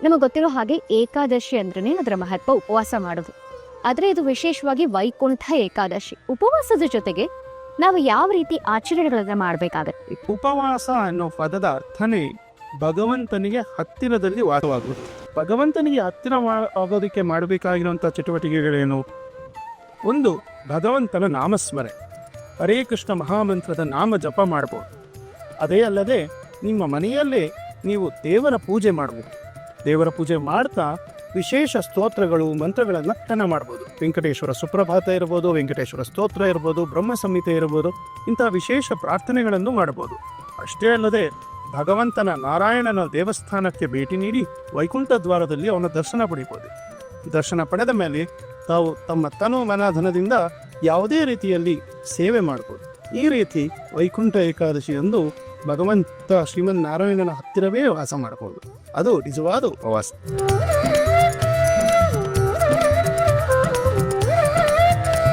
ನಮಗೆ ಗೊತ್ತಿರೋ ಹಾಗೆ ಏಕಾದಶಿ ಅಂದ್ರೇ ಅದರ ಮಹತ್ವ ಉಪವಾಸ ಮಾಡೋದು. ಆದರೆ ಇದು ವಿಶೇಷವಾಗಿ ವೈಕುಂಠ ಏಕಾದಶಿ. ಉಪವಾಸದ ಜೊತೆಗೆ ನಾವು ಯಾವ ರೀತಿ ಆಚರಣೆಗಳನ್ನ ಮಾಡಬೇಕಾಗತ್ತೆ? ಉಪವಾಸ ಅನ್ನೋ ಪದದ ಅರ್ಥನೇ ಭಗವಂತನಿಗೆ ಹತ್ತಿರದಲ್ಲಿ ವಾಸವಾಗುವುದು. ಭಗವಂತನಿಗೆ ಹತ್ತಿರ ಆಗೋದಕ್ಕೆ ಮಾಡಬೇಕಾಗಿರುವಂಥ ಚಟುವಟಿಕೆಗಳೇನು? ಒಂದು, ಭಗವಂತನ ನಾಮಸ್ಮರಣೆ, ಹರೇ ಕೃಷ್ಣ ಮಹಾಮಂತ್ರದ ನಾಮ ಜಪ ಮಾಡ್ಬೋದು. ಅದೇ ಅಲ್ಲದೆ ನಿಮ್ಮ ಮನೆಯಲ್ಲೇ ನೀವು ದೇವರ ಪೂಜೆ ಮಾಡ್ಬೋದು. ದೇವರ ಪೂಜೆ ಮಾಡ್ತಾ ವಿಶೇಷ ಸ್ತೋತ್ರಗಳು ಮಂತ್ರಗಳನ್ನು ಧ್ಯಾನ ಮಾಡ್ಬೋದು. ವೆಂಕಟೇಶ್ವರ ಸುಪ್ರಭಾತ ಇರ್ಬೋದು, ವೆಂಕಟೇಶ್ವರ ಸ್ತೋತ್ರ ಇರ್ಬೋದು, ಬ್ರಹ್ಮ ಸಂಹಿತೆ ಇರ್ಬೋದು. ಇಂಥ ವಿಶೇಷ ಪ್ರಾರ್ಥನೆಗಳನ್ನು ಮಾಡ್ಬೋದು. ಅಷ್ಟೇ ಅಲ್ಲದೆ ಭಗವಂತನ ನಾರಾಯಣನ ದೇವಸ್ಥಾನಕ್ಕೆ ಭೇಟಿ ನೀಡಿ ವೈಕುಂಠ ದ್ವಾರದಲ್ಲಿ ಅವನ ದರ್ಶನ ಪಡಿಬೋದು. ದರ್ಶನ ಪಡೆದ ಮೇಲೆ ತಾವು ತಮ್ಮ ತನು ಮನಧನದಿಂದ ಯಾವುದೇ ರೀತಿಯಲ್ಲಿ ಸೇವೆ ಮಾಡ್ಬೋದು. ಈ ರೀತಿ ವೈಕುಂಠ ಏಕಾದಶಿಯಂದು ಭಗವಂತ ಶ್ರೀಮನ್ ನಾರಾಯಣನ ಹತ್ತಿರವೇ ವಾಸ ಮಾಡಬಹುದು. ಅದು ನಿಜವಾದ ಉಪವಾಸ.